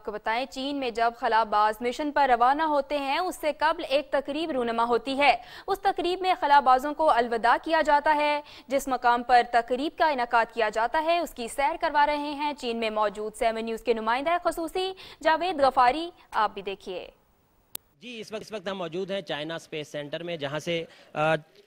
को बताएं, चीन में जब खलाबाज मिशन पर रवाना होते हैं उससे कबल एक तकरीब रूनमा होती है। उस तकरीब में खलाबाजों को अलविदा किया जाता है। जिस मकाम पर तकरीब का इनेकाद किया जाता है उसकी सैर करवा रहे हैं चीन में मौजूद 7 न्यूज़ के नुमाइंदा खसूसी जावेद गफारी। आप भी देखिए। जी, इस वक्त हम मौजूद हैं चाइना स्पेस सेंटर में, जहां से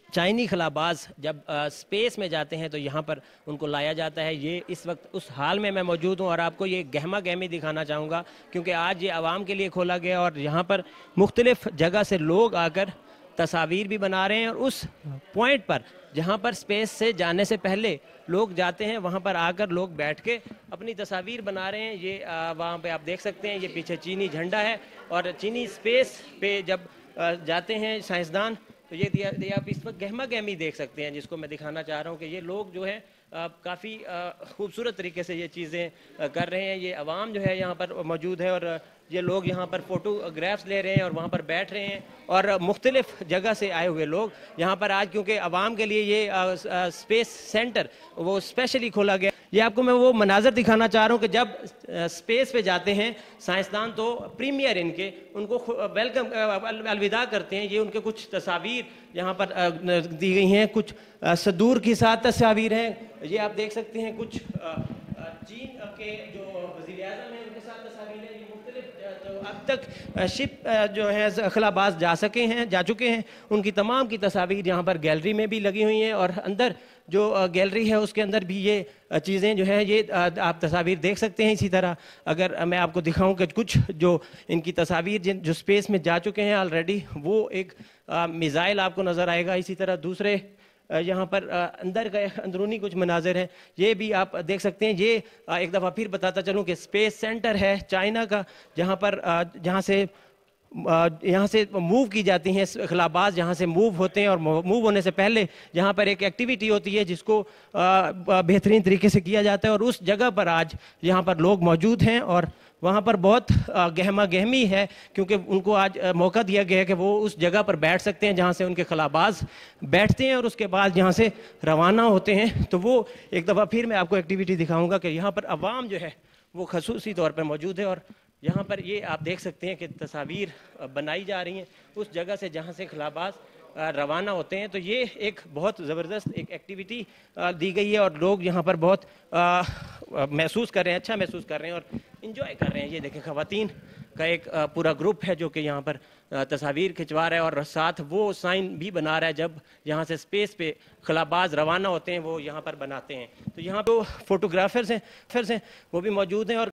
चाइनी खलाबाज जब स्पेस में जाते हैं तो यहाँ पर उनको लाया जाता है। ये इस वक्त उस हाल में मैं मौजूद हूँ और आपको ये गहमा गहमी दिखाना चाहूँगा क्योंकि आज ये आवाम के लिए खोला गया और यहाँ पर मुख्तलिफ जगह से लोग आकर तस्वीर भी बना रहे हैं। और उस पॉइंट पर जहाँ पर स्पेस से जाने से पहले लोग जाते हैं वहाँ पर आकर लोग बैठ के अपनी तस्वीर बना रहे हैं। ये वहाँ पे आप देख सकते हैं, ये पीछे चीनी झंडा है और चीनी स्पेस पे जब जाते हैं साइंसदान तो ये आप इस वक्त गहमा गहमी देख सकते हैं, जिसको मैं दिखाना चाह रहा हूँ कि ये लोग जो है काफ़ी खूबसूरत तरीके से ये चीज़ें कर रहे हैं। ये अवाम जो है यहाँ पर मौजूद है और ये लोग यहाँ पर फ़ोटोग्राफ्स ले रहे हैं और वहाँ पर बैठ रहे हैं। और मुख्तलिफ जगह से आए हुए लोग यहाँ पर आज, क्योंकि अवाम के लिए ये स्पेस सेंटर वो स्पेशली खोला गया। ये आपको मैं वो मनाजर दिखाना चाह रहा हूँ कि जब स्पेस पे जाते हैं साइंसदान तो प्रीमियर इनके उनको वेलकम अलविदा करते हैं। ये उनके कुछ तस्वीर यहाँ पर दी गई हैं, कुछ सदूर के साथ तस्वीर हैं। ये आप देख सकते हैं कुछ चीन के जो वज़ीर आज़म हैं उनके साथ तस्वीर हैं। ये मुख्तलिफ जो अब तक शिप जो है खलाबाज जा चुके हैं उनकी तमाम की तस्वीर यहाँ पर गैलरी में भी लगी हुई हैं और अंदर जो गैलरी है उसके अंदर भी ये चीज़ें जो है ये आप तस्वीर देख सकते हैं। इसी तरह अगर मैं आपको दिखाऊं कि कुछ जो इनकी तस्वीर जो स्पेस में जा चुके हैं ऑलरेडी, वो एक मिसाइल आपको नज़र आएगा। इसी तरह दूसरे यहाँ पर अंदर का अंदरूनी कुछ मनाजिर हैं, ये भी आप देख सकते हैं। ये एक दफ़ा फिर बताता चलूँ कि स्पेस सेंटर है चाइना का, जहाँ से मूव की जाती हैं खलाबाज, जहाँ से मूव होते हैं और मूव होने से पहले यहाँ पर एक एक्टिविटी होती है जिसको बेहतरीन तरीके से किया जाता है। और उस जगह पर आज यहाँ पर लोग मौजूद हैं और वहाँ पर बहुत गहमा गहमी है क्योंकि उनको आज मौका दिया गया है कि वो उस जगह पर बैठ सकते हैं जहाँ से उनके खलाबाज बैठते हैं और उसके बाद यहाँ से रवाना होते हैं। तो वो एक दफ़ा फिर मैं आपको एक्टिविटी दिखाऊंगा कि यहाँ पर अवाम जो है वो खसूसी तौर पर मौजूद है और यहाँ पर ये आप देख सकते हैं कि तस्वीर बनाई जा रही हैं उस जगह से जहाँ से खलाबाज रवाना होते हैं। तो ये एक बहुत ज़बरदस्त एक एक्टिविटी दी गई है और लोग यहाँ पर बहुत महसूस कर रहे हैं, अच्छा महसूस कर रहे हैं और इंजॉय कर रहे हैं। ये देखें, ख़वातीन का एक पूरा ग्रुप है जो कि यहाँ पर तस्वीर खिंचवा रहा है और साथ वो साइन भी बना रहा है जब यहाँ से स्पेस पे खलाबाज रवाना होते हैं वो यहाँ पर बनाते हैं। तो यहाँ पे फोटोग्राफर्स हैं वो भी मौजूद हैं और